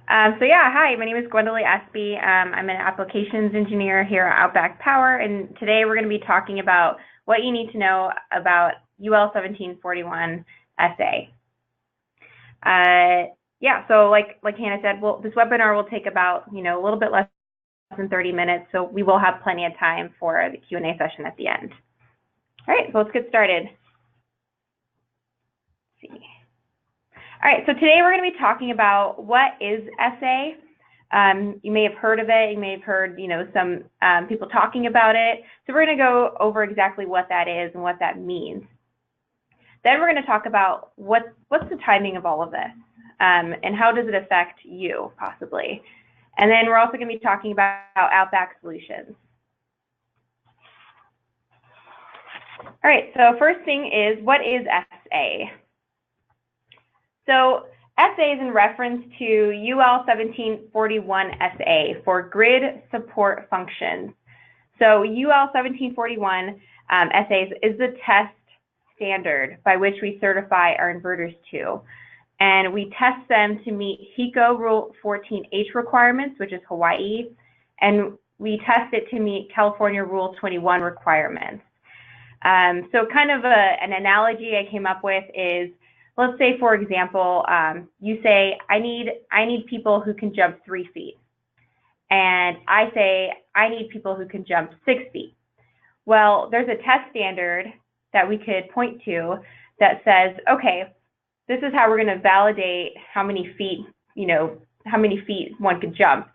Hi, my name is Gwendoly Espe. I'm an applications engineer here at Outback Power, and today we're going to be talking about what you need to know about UL 1741 SA. Like Hannah said, this webinar will take about, a little bit less than 30 minutes, so we will have plenty of time for the Q&A session at the end. All right, so let's get started. Let's see. All right, so today we're going to be talking about what is SA. You may have heard of it. You may have heard, some people talking about it. So we're going to go over exactly what that is and what that means. Then we're going to talk about what's the timing of all of this and how does it affect you possibly. And then we're also going to be talking about Outback Solutions. All right, so first thing is, what is SA? So SA is in reference to UL 1741 SA for grid support functions. So UL 1741 SA is the test standard by which we certify our inverters to. And we test them to meet HECO Rule 14H requirements, which is Hawaii, and we test it to meet California Rule 21 requirements. So kind of an analogy I came up with is, let's say, for example, you say, I need people who can jump 3 feet. And I say, I need people who can jump 6 feet. Well, there's a test standard that we could point to that says, okay, this is how we're going to validate how many feet one could jump.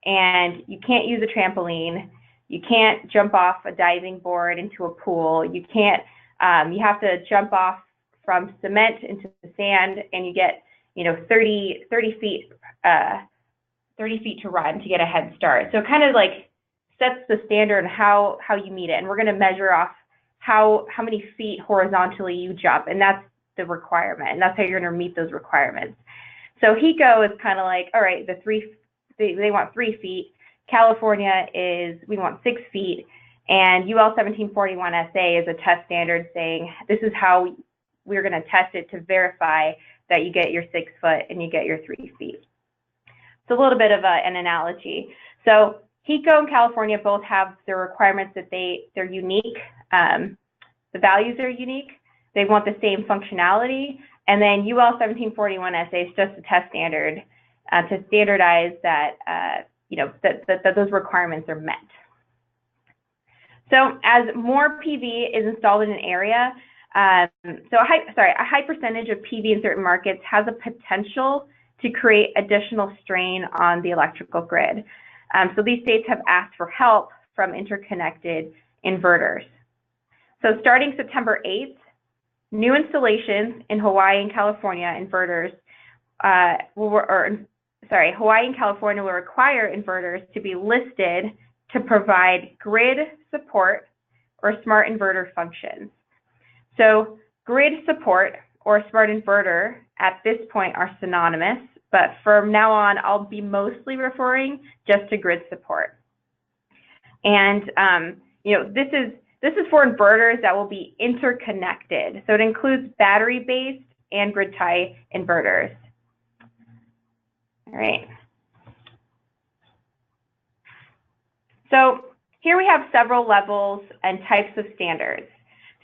And you can't use a trampoline. You can't jump off a diving board into a pool. You can't, you have to jump off from cement into the sand, and you get 30 feet to run to get a head start. So it kind of like sets the standard on how you meet it, and we're going to measure off how many feet horizontally you jump, and that's the requirement, and that's how you're going to meet those requirements. So HECO is kind of like, all right, they want 3 feet. California is, we want 6 feet, and UL 1741 SA is a test standard saying this is how we're going to test it to verify that you get your 6 foot and you get your 3 feet. It's a little bit of an analogy. So HECO and California both have their requirements that they're unique. The values are unique. They want the same functionality. And then UL 1741 SA is just a test standard to standardize that, that those requirements are met. So as more PV is installed in an area, a high percentage of PV in certain markets has a potential to create additional strain on the electrical grid. So these states have asked for help from interconnected inverters. So starting September 8th, new installations in Hawaii and California inverters Hawaii and California will require inverters to be listed to provide grid support or smart inverter functions. So grid support or smart inverter at this point are synonymous, but from now on, I'll be mostly referring just to grid support. And this is for inverters that will be interconnected. So it includes battery-based and grid tie inverters. All right. So here we have several levels and types of standards.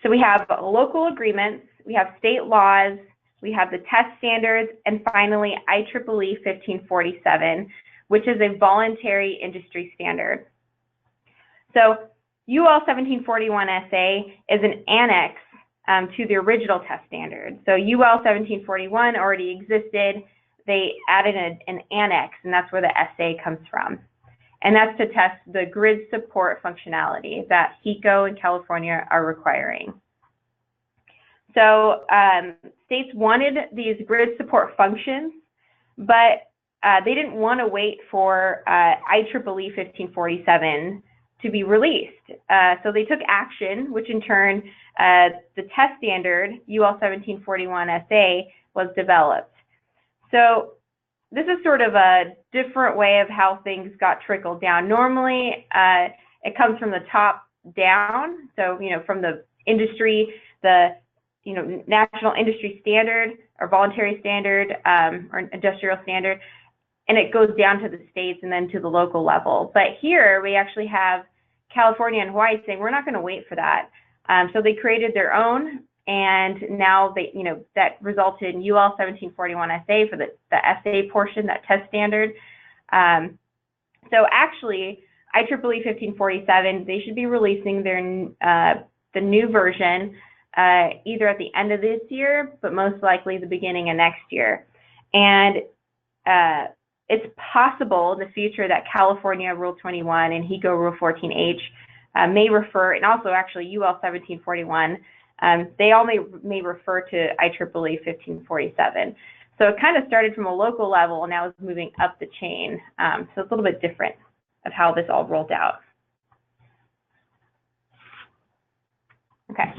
So we have local agreements, we have state laws, we have the test standards, and finally IEEE 1547, which is a voluntary industry standard. So UL 1741 SA is an annex to the original test standard. So UL 1741 already existed. They added an annex, and that's where the SA comes from. And that's to test the grid support functionality that HECO and California are requiring. So states wanted these grid support functions, but they didn't want to wait for IEEE 1547 to be released. So they took action, which in turn, the test standard, UL 1741 SA, was developed. So this is sort of a different way of how things got trickled down. Normally, it comes from the top down. So, from the industry, the national industry standard or voluntary standard or industrial standard, and it goes down to the states and then to the local level. But here we actually have California and Hawaii saying we're not going to wait for that. So they created their own, and now they, that resulted in UL 1741 SA for the SA portion, that test standard. So actually, IEEE 1547, they should be releasing their the new version either at the end of this year, but most likely the beginning of next year. And it's possible in the future that California Rule 21 and HECO Rule 14H may refer, and also actually UL 1741, they all may refer to IEEE 1547. So it kind of started from a local level and now it's moving up the chain. So it's a little bit different of how this all rolled out. Okay.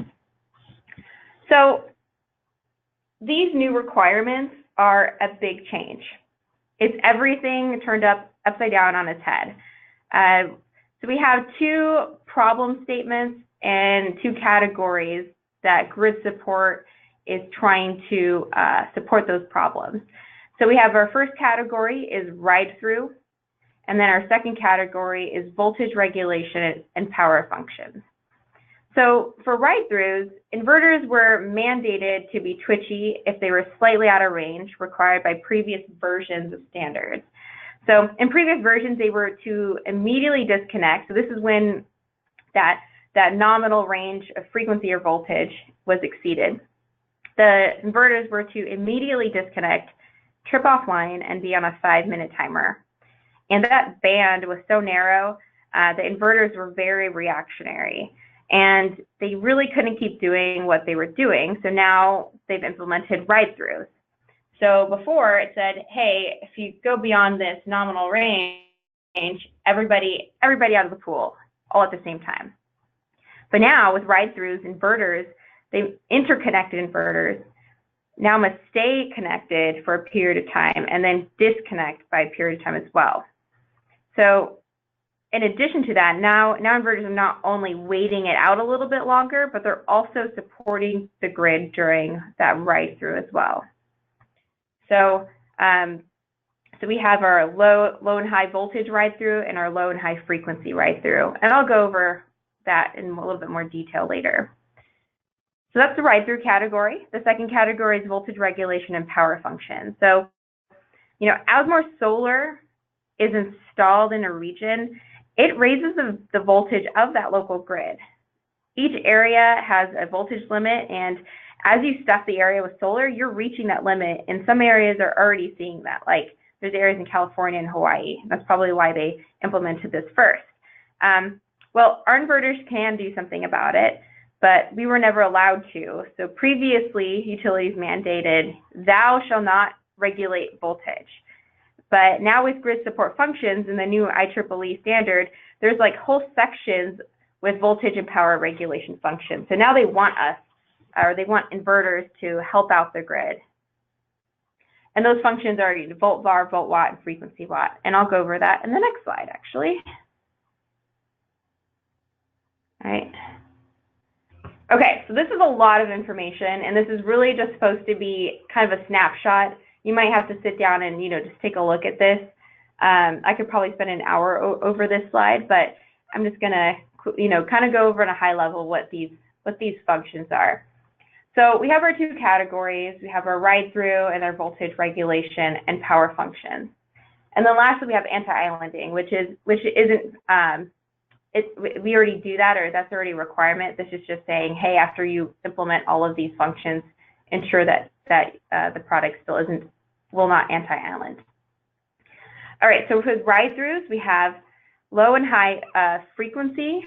So these new requirements are a big change. It's everything turned upside down on its head. So we have two problem statements and two categories that grid support is trying to support those problems. So we have our first category is ride-through, and then our second category is voltage regulation and power functions. So for ride-throughs, inverters were mandated to be twitchy if they were slightly out of range, required by previous versions of standards. So in previous versions, they were to immediately disconnect. So this is when that nominal range of frequency or voltage was exceeded. The inverters were to immediately disconnect, trip offline, and be on a 5-minute timer. And that band was so narrow, the inverters were very reactionary. And they really couldn't keep doing what they were doing. So now they've implemented ride-throughs. So before it said, hey, if you go beyond this nominal range, everybody out of the pool, all at the same time. But now with ride-throughs, inverters, they interconnected inverters now must stay connected for a period of time and then disconnect by a period of time as well. So in addition to that, now inverters are not only waiting it out a little bit longer, but they're also supporting the grid during that ride-through as well. So, so we have our low and high voltage ride-through and our low and high frequency ride-through, and I'll go over that in a little bit more detail later. So that's the ride-through category. The second category is voltage regulation and power function. So, as more solar is installed in a region, it raises the voltage of that local grid. Each area has a voltage limit, and as you stuff the area with solar, you're reaching that limit, and some areas are already seeing that, like there's areas in California and Hawaii. That's probably why they implemented this first. Well, our inverters can do something about it, but we were never allowed to. So previously, utilities mandated, thou shall not regulate voltage. But now with grid support functions in the new IEEE standard, there's like whole sections with voltage and power regulation functions. So now they want us, or they want inverters to help out the grid. And those functions are volt var, volt watt, and frequency watt. And I'll go over that in the next slide, actually. All right. Okay, so this is a lot of information, and this is really just supposed to be kind of a snapshot. You might have to sit down and, just take a look at this. I could probably spend an hour over this slide, but I'm just gonna, kind of go over at a high level what these functions are. So we have our two categories. We have our ride-through and our voltage regulation and power functions. And then lastly, we have anti-islanding, which isn't, we already do that, or that's already a requirement. This is just saying, hey, after you implement all of these functions, ensure that the product still will not anti-island. All right, so with ride-throughs, we have low and high frequency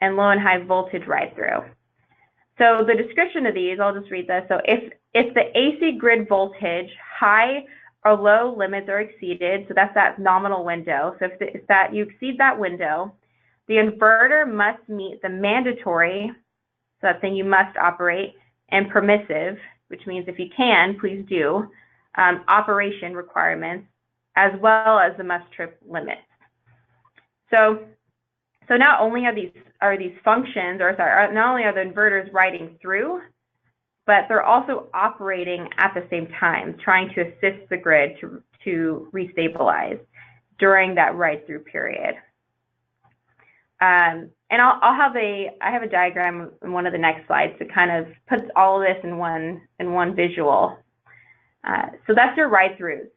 and low and high voltage ride-through. So the description of these, I'll just read this. So if the AC grid voltage high or low limits are exceeded, so that's that nominal window. So if that you exceed that window, the inverter must meet the mandatory, so that thing you must operate, and permissive, which means if you can, please do, operation requirements, as well as the must trip limits. So not only are these functions, not only are the inverters riding through, but they're also operating at the same time, trying to assist the grid to to restabilize during that ride-through period. And I have a diagram in one of the next slides that kind of puts all of this in one visual. So that's your ride-throughs.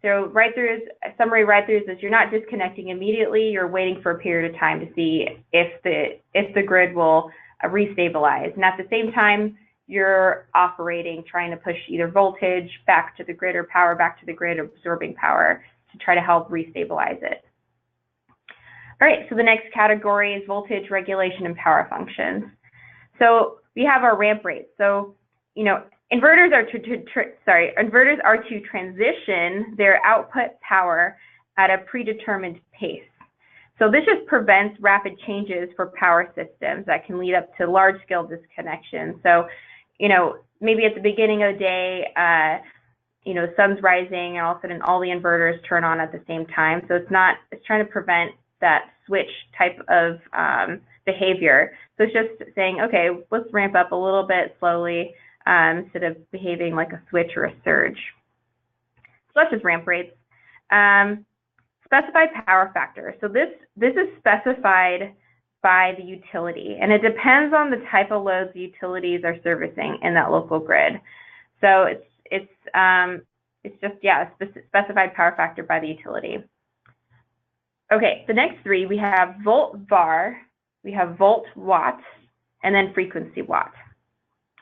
So ride-throughs, summary ride-throughs is you're not disconnecting immediately. You're waiting for a period of time to see if the grid will restabilize. And at the same time, you're operating, trying to push either voltage back to the grid or power back to the grid, absorbing power to try to help restabilize it. All right, so the next category is voltage regulation and power functions. So we have our ramp rates. So, inverters are to transition their output power at a predetermined pace. So this just prevents rapid changes for power systems that can lead up to large-scale disconnections. So, maybe at the beginning of the day, the sun's rising and all of a sudden all the inverters turn on at the same time. So it's trying to prevent that switch type of behavior. So it's just saying, okay, let's ramp up a little bit slowly instead of behaving like a switch or a surge. So that's just ramp rates. Specified power factor. So this is specified by the utility, and it depends on the type of loads the utilities are servicing in that local grid. So it's just, yeah, a specified power factor by the utility. Okay, the next three, we have volt var, we have volt watt, and then frequency watt.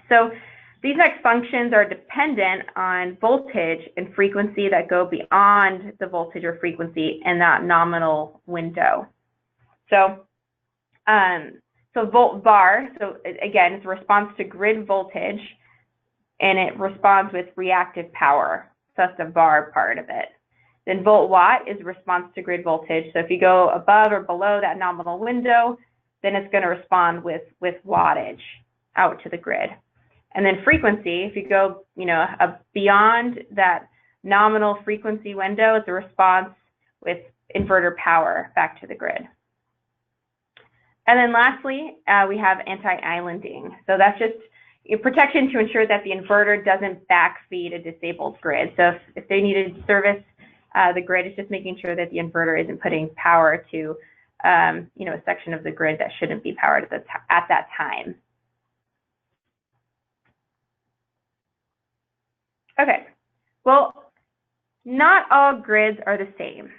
So these next functions are dependent on voltage and frequency that go beyond the voltage or frequency in that nominal window. So, volt var, so again, it's a response to grid voltage, and it responds with reactive power. So that's the var part of it. Then volt watt is a response to grid voltage. So if you go above or below that nominal window, then it's going to respond with wattage out to the grid. And then frequency, if you go, beyond that nominal frequency window, it's a response with inverter power back to the grid. And then lastly, we have anti-islanding. So that's just protection to ensure that the inverter doesn't backfeed a disabled grid. So if they need to service the grid, it's just making sure that the inverter isn't putting power to, a section of the grid that shouldn't be powered at that time. Okay, well, not all grids are the same.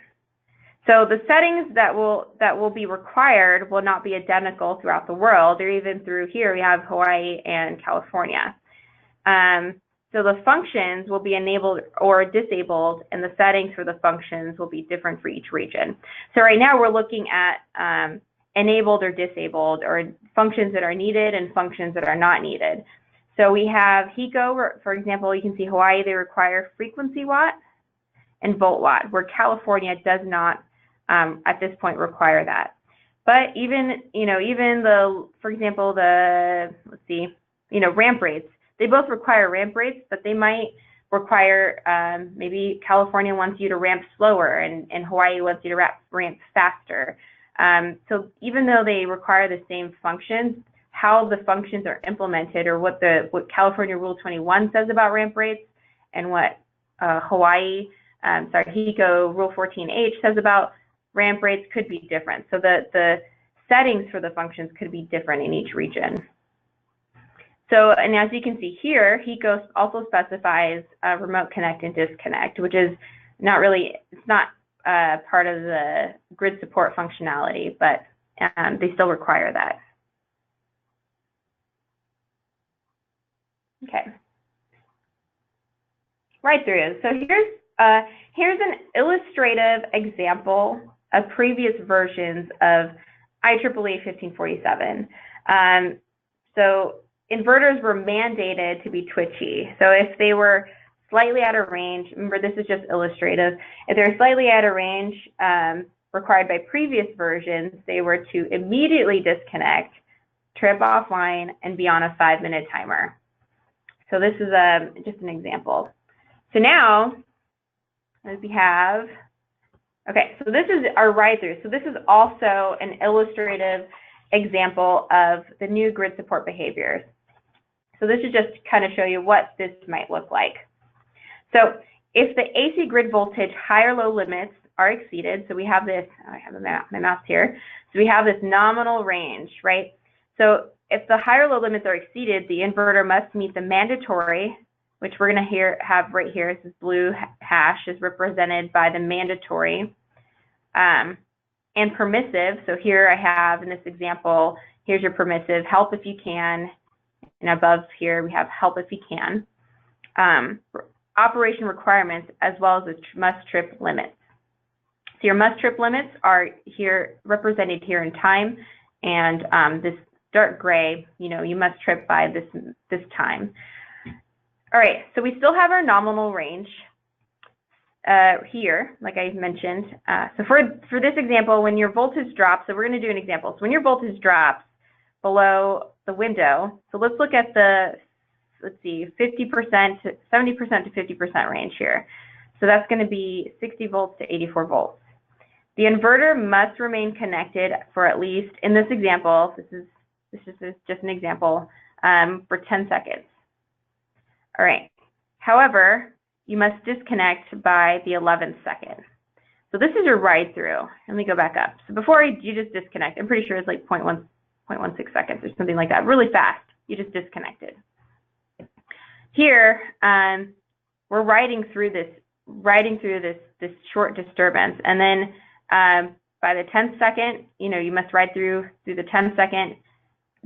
So the settings that will be required will not be identical throughout the world, or even through here we have Hawaii and California. So the functions will be enabled or disabled, and the settings for the functions will be different for each region. So right now we're looking at enabled or disabled, or functions that are needed and functions that are not needed. So we have HECO, for example, you can see Hawaii, they require frequency watt and volt watt, where California does not at this point require that. But even for example, ramp rates, they both require ramp rates, but they might require, maybe California wants you to ramp slower and Hawaii wants you to ramp faster. So even though they require the same functions, how the functions are implemented, or what California Rule 21 says about ramp rates and what HECO Rule 14H says about ramp rates could be different. So the settings for the functions could be different in each region. So, and as you can see here, HECO also specifies remote connect and disconnect, which is not really, it's not part of the grid support functionality, but they still require that. Okay. Right through. So here's an illustrative example of previous versions of IEEE 1547. So inverters were mandated to be twitchy. So if they were slightly out of range, remember this is just illustrative, if they're slightly out of range required by previous versions, they were to immediately disconnect, trip offline, and be on a 5-minute timer. So this is just an example. So now, as we have, okay, so this is our ride-through. So this is also an illustrative example of the new grid support behaviors. So this is just to kind of show you what this might look like. So if the AC grid voltage high or low limits are exceeded, so we have this, I have my mouse here, so we have this nominal range, right? So if the high or low limits are exceeded, the inverter must meet the mandatory, which we're going to have right here, this blue hash is represented by the mandatory, and permissive. So here I have, in this example, here's your permissive, help if you can, and above here we have help if you can. Operation requirements as well as the must trip limits. So your must trip limits are here represented here in time, and this dark gray, you must trip by this time. All right, so we still have our nominal range here, like I mentioned. So for this example, when your voltage drops, so we're going to do an example. So when your voltage drops below the window, so let's look at the, let's see, 50% to 70% to 50% range here. So that's going to be 60 volts to 84 volts. The inverter must remain connected for at least, in this example, this is just an example, for 10 seconds. All right. However, you must disconnect by the 11th second. So this is your ride through. Let me go back up. So before you just disconnect, I'm pretty sure it's like 0.16 seconds or something like that, really fast. You just disconnected. Here, we're riding through this short disturbance, and then by the 10th second, you must ride through the 10th second.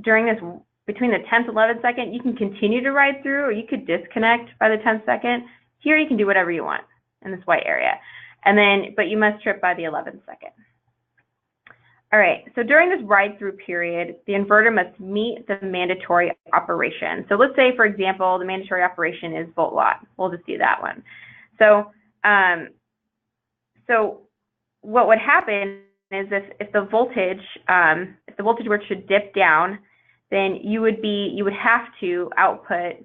During this, between the 10th and 11th second, you can continue to ride through, or you could disconnect by the 10th second. Here, you can do whatever you want in this white area, and then, but you must trip by the 11th second. All right, so during this ride-through period, the inverter must meet the mandatory operation. So let's say, for example, the mandatory operation is volt watt. We'll just do that one. So, so what would happen is if the voltage were to dip down, then you would have to output,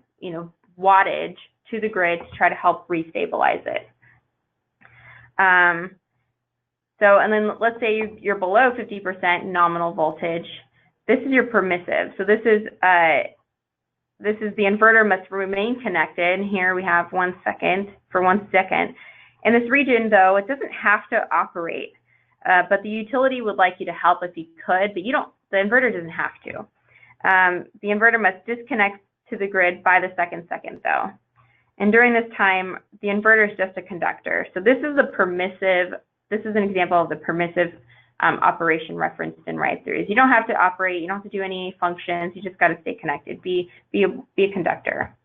wattage to the grid to try to help restabilize it. So, and then let's say you're below 50% nominal voltage. This is your permissive. So this is the inverter must remain connected. Here we have 1 second for 1 second. In this region, though, it doesn't have to operate, but the utility would like you to help if you could, but you don't. The inverter doesn't have to. The inverter must disconnect to the grid by the second, though. And during this time, the inverter is just a conductor. So this is a permissive. This is an example of the permissive operation referenced in ride-throughs. You don't have to operate. You don't have to do any functions. You just got to stay connected. Be a conductor.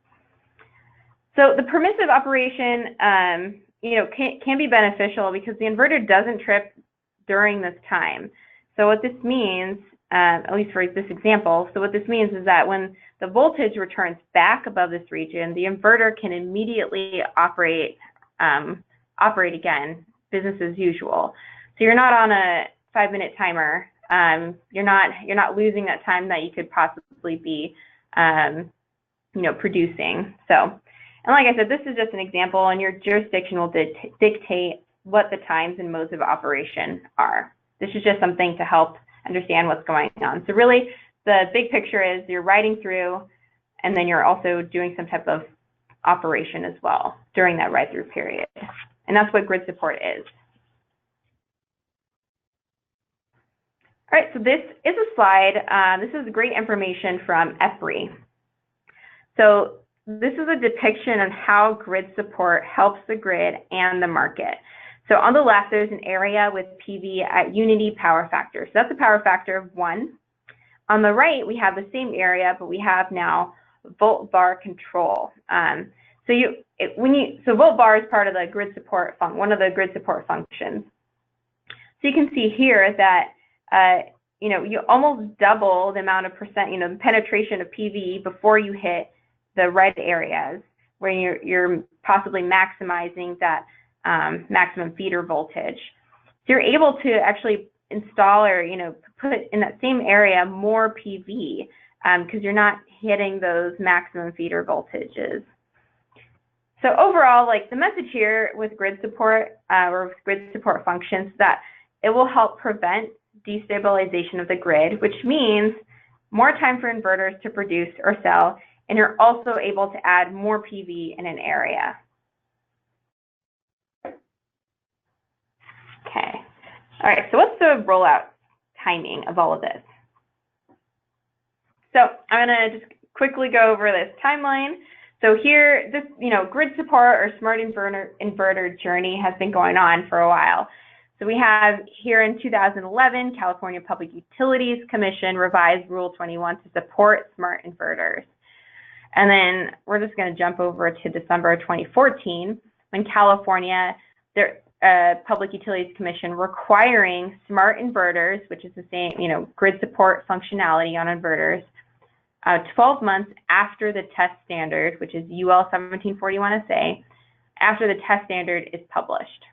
So the permissive operation, can be beneficial because the inverter doesn't trip during this time. So what this means, at least for this example, so what this means is that when the voltage returns back above this region, the inverter can immediately operate again, business as usual. So you're not on a 5-minute timer. You're not losing that time that you could possibly be, producing. So, and like I said, this is just an example, and your jurisdiction will dictate what the times and modes of operation are. This is just something to help understand what's going on. So really, the big picture is you're riding through, and then you're also doing some type of operation as well during that ride-through period. And that's what grid support is. All right, so this is a slide. This is great information from EPRI. So this is a depiction of how grid support helps the grid and the market. So on the left, there's an area with PV at unity power factor. So that's a power factor of 1. On the right, we have the same area, but we have now volt bar control. So volt bar is part of the grid support one of the grid support functions. So you can see here that you almost double the amount of percent, the penetration of PV before you hit the red areas where you're possibly maximizing that maximum feeder voltage. So you're able to actually install or put in that same area more PV because you're not hitting those maximum feeder voltages. So overall, like the message here with grid support or with grid support functions, that it will help prevent destabilization of the grid, which means more time for inverters to produce or sell, and you're also able to add more PV in an area. All right, so what's the rollout timing of all of this? So I'm going to just quickly go over this timeline. So here, this, grid support or smart inverter journey has been going on for a while. So we have here in 2011, California Public Utilities Commission revised Rule 21 to support smart inverters. And then we're just going to jump over to December 2014, when California, their Public Utilities Commission requiring smart inverters, which is the same, grid support functionality on inverters, 12 months after the test standard, which is UL 1741 SA, after the test standard is published.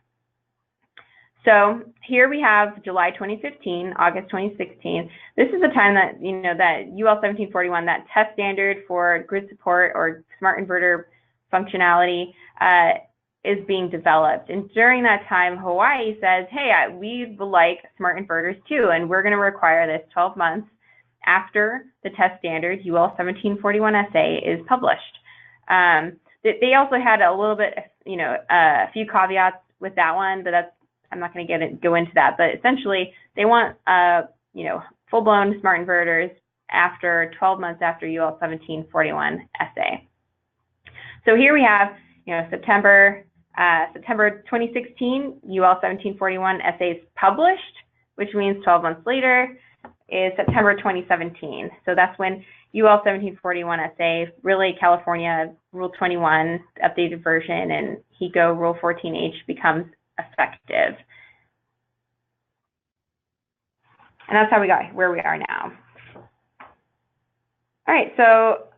So here we have July 2015, August 2016. This is the time that, that UL 1741, that test standard for grid support or smart inverter functionality is being developed. And during that time, Hawaii says, hey, we would like smart inverters too, and we're going to require this 12 months after the test standard, UL 1741 SA, is published. They also had a little bit, a few caveats with that one, but I'm not going to go into that. But essentially, they want, full-blown smart inverters after 12 months after UL 1741 SA. So here we have, September 2016, UL 1741 SA is published, which means 12 months later is September 2017. So that's when UL 1741 SA, really California Rule 21, updated version, and HECO Rule 14H becomes effective. And that's how we got where we are now. All right, so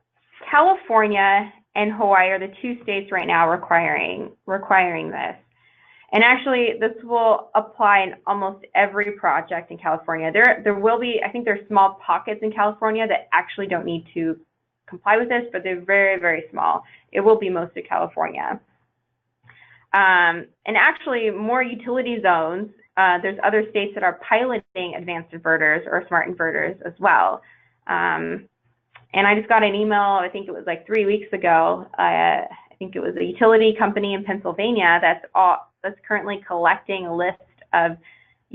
California and Hawaii are the two states right now requiring this. And actually, this will apply in almost every project in California. There will be, I think there's small pockets in California that actually don't need to comply with this, but they're very, very small. It will be most of California. And actually, more utility zones, there's other states that are piloting advanced inverters or smart inverters as well. And I just got an email, I think it was like 3 weeks ago. I think it was a utility company in Pennsylvania that's currently collecting a list of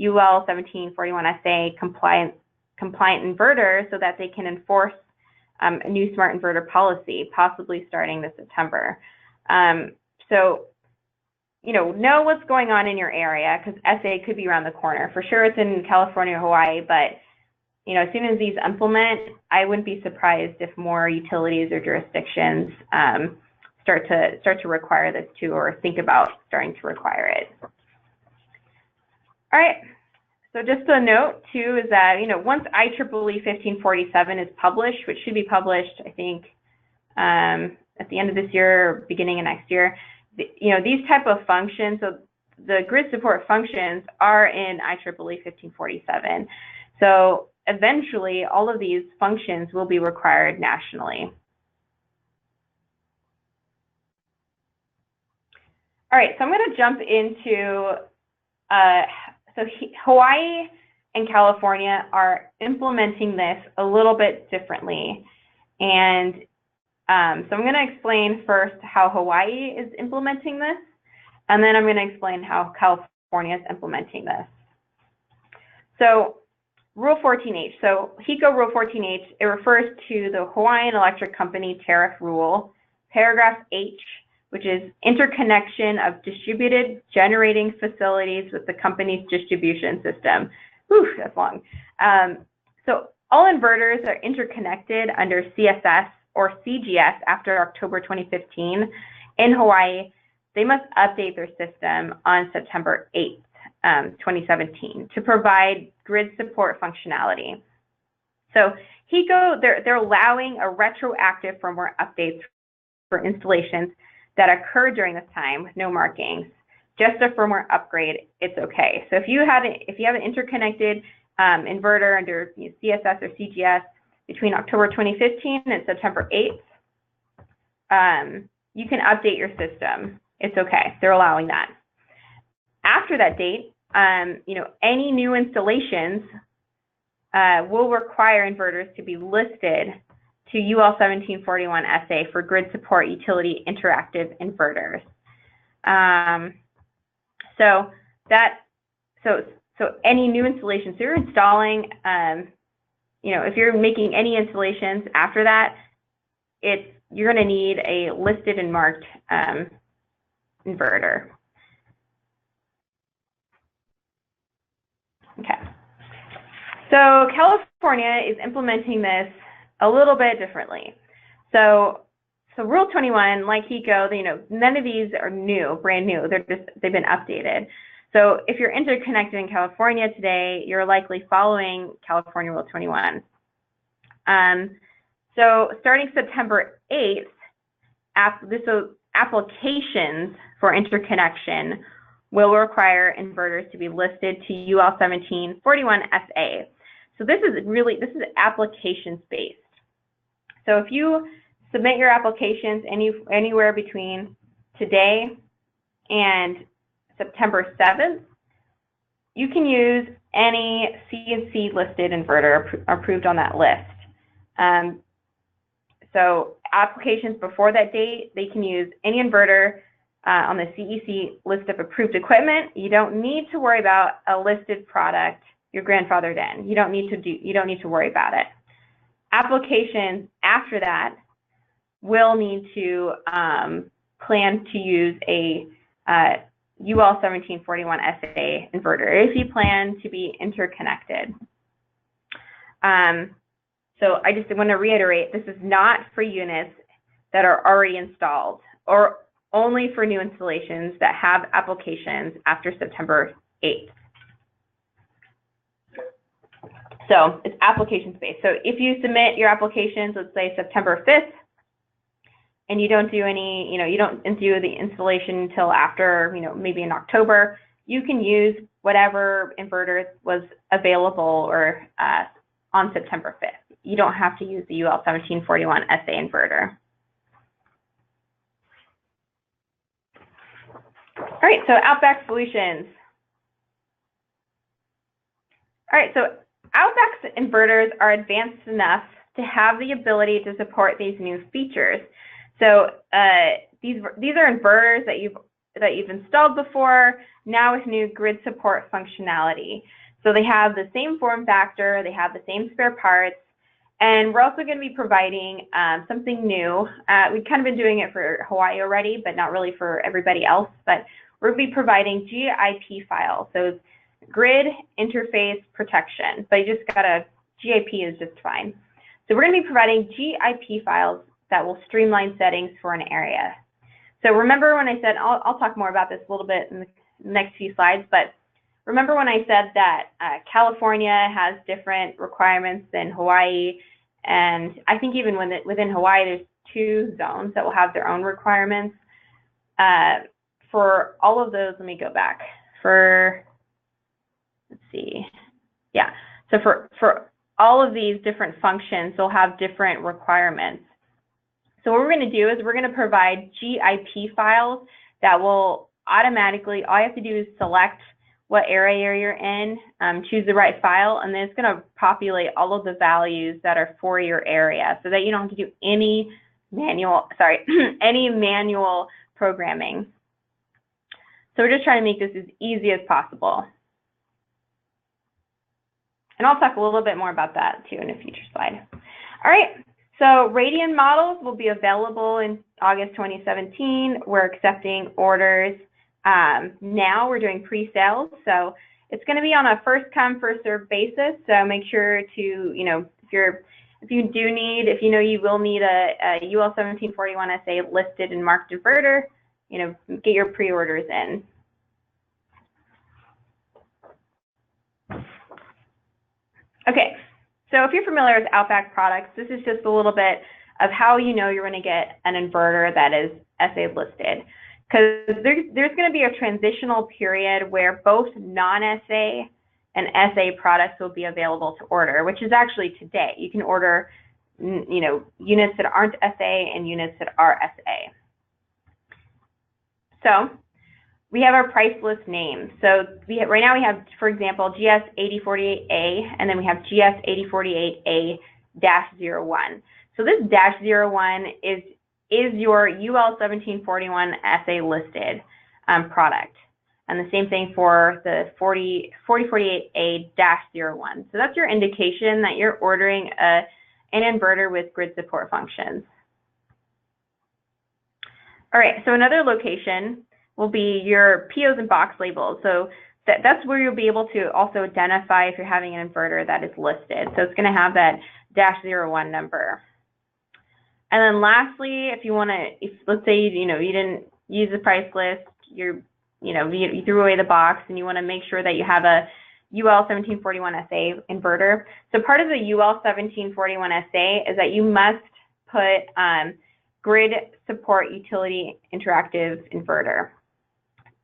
UL 1741 SA compliant inverters so that they can enforce a new smart inverter policy, possibly starting this September. So, know what's going on in your area, because SA could be around the corner. For sure, it's in California or Hawaii, but as soon as these implement, I wouldn't be surprised if more utilities or jurisdictions start to require this too, or think about starting to require it. All right. So just a note too is that once IEEE 1547 is published, which should be published, I think, at the end of this year or beginning of next year, these type of functions, so the grid support functions are in IEEE 1547. So eventually, all of these functions will be required nationally. All right, so I'm going to jump into, so Hawaii and California are implementing this a little bit differently. And so I'm going to explain first how Hawaii is implementing this, and then I'm going to explain how California is implementing this. So Rule 14H. So HECO Rule 14H, it refers to the Hawaiian Electric Company Tariff Rule, paragraph H, which is interconnection of distributed generating facilities with the company's distribution system. Whew, that's long. So all inverters are interconnected under CSS or CGS after October 2015 in Hawaii. They must update their system on September 8th, 2017 to provide grid support functionality. So HECO, they're allowing a retroactive firmware updates for installations that occur during this time with no markings. Just a firmware upgrade, it's okay. So if you have an interconnected inverter under CSS or CGS between October 2015 and September 8th, you can update your system. It's okay. They're allowing that. After that date, any new installations will require inverters to be listed to UL 1741 SA for grid support utility interactive inverters. So So any new installations, so you're installing, if you're making any installations after that, you're going to need a listed and marked inverter. Okay. So California is implementing this a little bit differently. So Rule 21, like HECO, none of these are new, brand new. They've been updated. So if you're interconnected in California today, you're likely following California Rule 21. So starting September 8th, applications for interconnection will require inverters to be listed to UL 1741 SA. So this is applications based. So if you submit your applications anywhere between today and September 7th, you can use any C&C listed inverter approved on that list. So applications before that date, they can use any inverter on the CEC list of approved equipment. You don't need to worry about a listed product you're grandfathered in. You don't need to worry about it. Applications after that will need to plan to use a UL 1741 SA inverter if you plan to be interconnected. So I just want to reiterate, this is not for units that are already installed or only for new installations that have applications after September 8th. So it's applications based. So if you submit your applications, let's say September 5th, and you don't do you don't do the installation until after, maybe in October, you can use whatever inverter was available or on September 5th. You don't have to use the UL 1741 SA inverter. All right, so Outback Solutions. All right, so Outback's inverters are advanced enough to have the ability to support these new features. So these are inverters that you've installed before, now with new grid support functionality. So they have the same form factor, they have the same spare parts, and we're also going to be providing something new. We've kind of been doing it for Hawaii already, but not really for everybody else. But we're going to be providing GIP files. So it's grid interface protection, but you just GIP is just fine. So we're going to be providing GIP files that will streamline settings for an area. So remember when I said, I'll talk more about this a little bit in the next few slides, but remember when I said that California has different requirements than Hawaii, and I think even within Hawaii there's 2 zones that will have their own requirements. For all of those, let me go back. Let's see. Yeah, so for all of these different functions, they'll have different requirements. So what we're going to do is we're going to provide GIP files that will automatically, all you have to do is select what area you're in, choose the right file, and then it's going to populate all of the values that are for your area so that you don't have to do any manual programming. So we're just trying to make this as easy as possible. And I'll talk a little bit more about that too in a future slide. All right, so Radian models will be available in August 2017. We're accepting orders. Now we're doing pre-sales, so it's going to be on a first-come, first-served basis. So make sure to, if you know you will need a UL 1741 SA listed and marked inverter, get your pre-orders in. Okay, so if you're familiar with Outback products, this is just a little bit of how you're going to get an inverter that is SA listed. Because there's going to be a transitional period where both non-SA and SA products will be available to order, which is actually today. You can order, units that aren't SA and units that are SA. So we have our price list names. So right now we have, for example, GS8048A, and then we have GS8048A-01. So this -01 is your UL 1741 SA listed product. and the same thing for the 4048A-01. So that's your indication that you're ordering an inverter with grid support functions. All right, so another location will be your POs and box labels. So that's where you'll be able to also identify if you're having an inverter that is listed. So it's going to have that -01 number. And then lastly, if you want to, let's say you didn't use the price list, you threw away the box, and you want to make sure that you have a UL1741SA inverter. So part of the UL1741SA is that you must put grid support utility interactive inverter.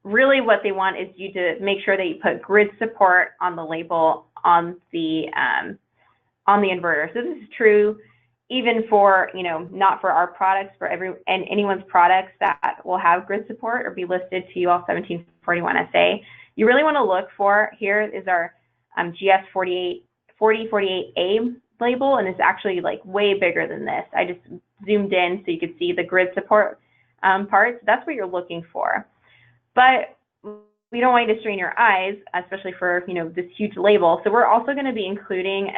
Really what they want is you to make sure that you put grid support on the label on the inverter. So this is true even for, not for our products, for anyone's products that will have grid support or be listed to UL1741SA. You really want to look for, here is our GS4048A label, and it's actually like way bigger than this. I just zoomed in so you could see the grid support parts. That's what you're looking for. But we don't want you to strain your eyes, especially for this huge label. So we're also going to be including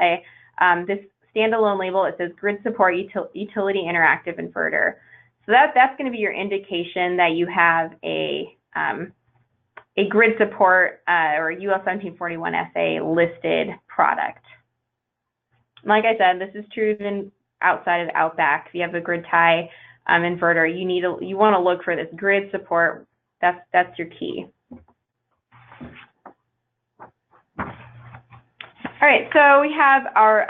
this standalone label. It says grid support utility interactive inverter. So that's going to be your indication that you have a grid support or UL1741SA listed product. Like I said, this is true even outside of Outback. If you have a grid tie inverter, you want to look for this grid support. That's your key. All right, so we have our,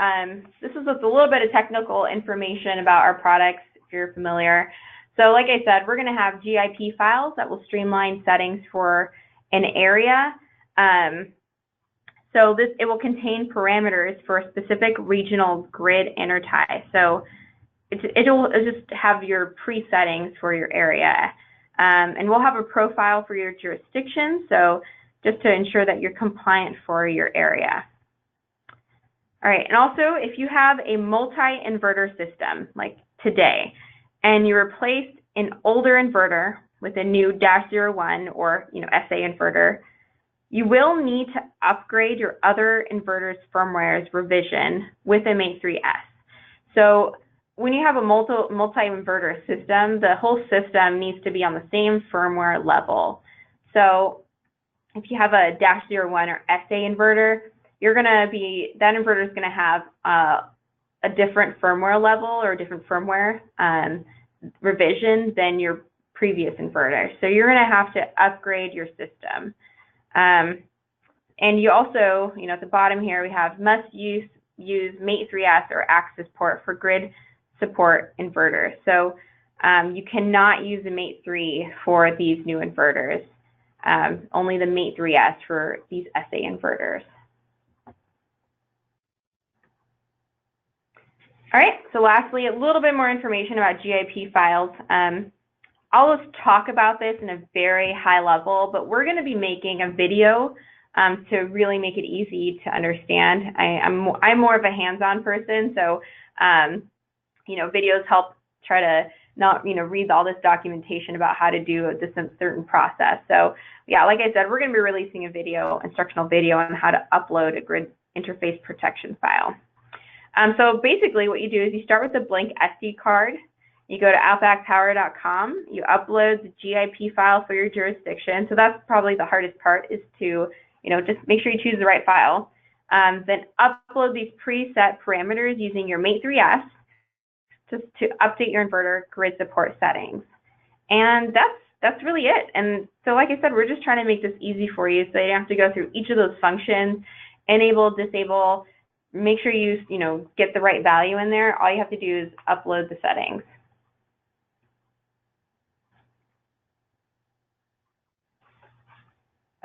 this is a little bit of technical information about our products, if you're familiar. So like I said, we're going to have GIP files that will streamline settings for an area. So it will contain parameters for a specific regional grid intertie. So it'll just have your pre-settings for your area. And we'll have a profile for your jurisdiction, so just to ensure that you're compliant for your area. All right, and also if you have a multi-inverter system like today, and you replace an older inverter with a new -01 or SA inverter, you will need to upgrade your other inverter's firmware's revision with a Mate 3S. So when you have a multi-inverter system, the whole system needs to be on the same firmware level. So if you have a -01 or SA inverter, that inverter is going to have a different firmware level or a different firmware revision than your previous inverter. So you're going to have to upgrade your system. And you also, at the bottom here, we have must use Mate 3S or access port for grid support inverters. So you cannot use the Mate 3 for these new inverters, only the Mate 3S for these SA inverters. All right, so lastly, a little bit more information about GIP files. I'll just talk about this in a very high level, but we're going to be making a video to really make it easy to understand. I'm more of a hands-on person, so videos help try to not read all this documentation about how to do this certain process. So yeah, like I said, we're going to be releasing a video, instructional video on how to upload a grid interface protection file. So basically what you do is you start with a blank SD card. You go to outbackpower.com, you upload the GIP file for your jurisdiction. So that's probably the hardest part, is to just make sure you choose the right file. Then upload these preset parameters using your Mate 3S to update your inverter grid support settings. And that's really it. And so like I said, we're just trying to make this easy for you so you don't have to go through each of those functions, enable, disable, make sure you get the right value in there. All you have to do is upload the settings.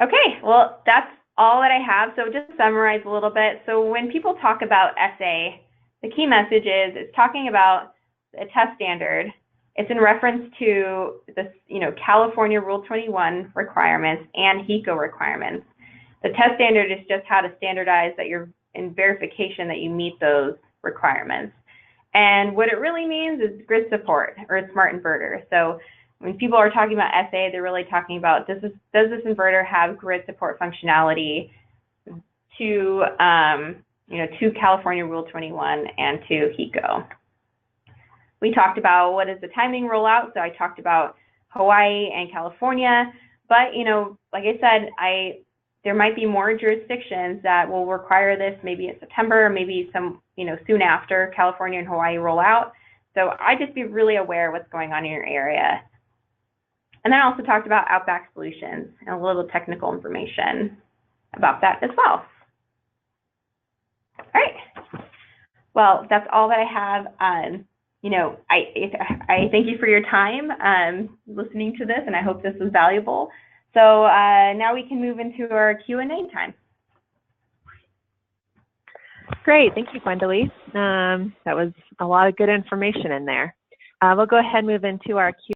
Okay, well, that's all that I have. So just to summarize a little bit. So when people talk about SA, the key message is it's talking about a test standard. It's in reference to the California Rule 21 requirements and HECO requirements. The test standard is just how to standardize that you're in verification that you meet those requirements. And what it really means is grid support or a smart inverter. So when people are talking about SA, they're really talking about, does this inverter have grid support functionality to, to California Rule 21 and to HECO. We talked about what is the timing rollout, so I talked about Hawaii and California, but, like I said, there might be more jurisdictions that will require this maybe in September, maybe some, soon after California and Hawaii roll out. So I just be really aware of what's going on in your area. And then I also talked about Outback Solutions and a little technical information about that as well. All right. Well, that's all that I have. I thank you for your time listening to this, and I hope this was valuable. So now we can move into our Q&A time. Great, thank you, Gwendoly. That was a lot of good information in there. We'll go ahead and move into our Q&A.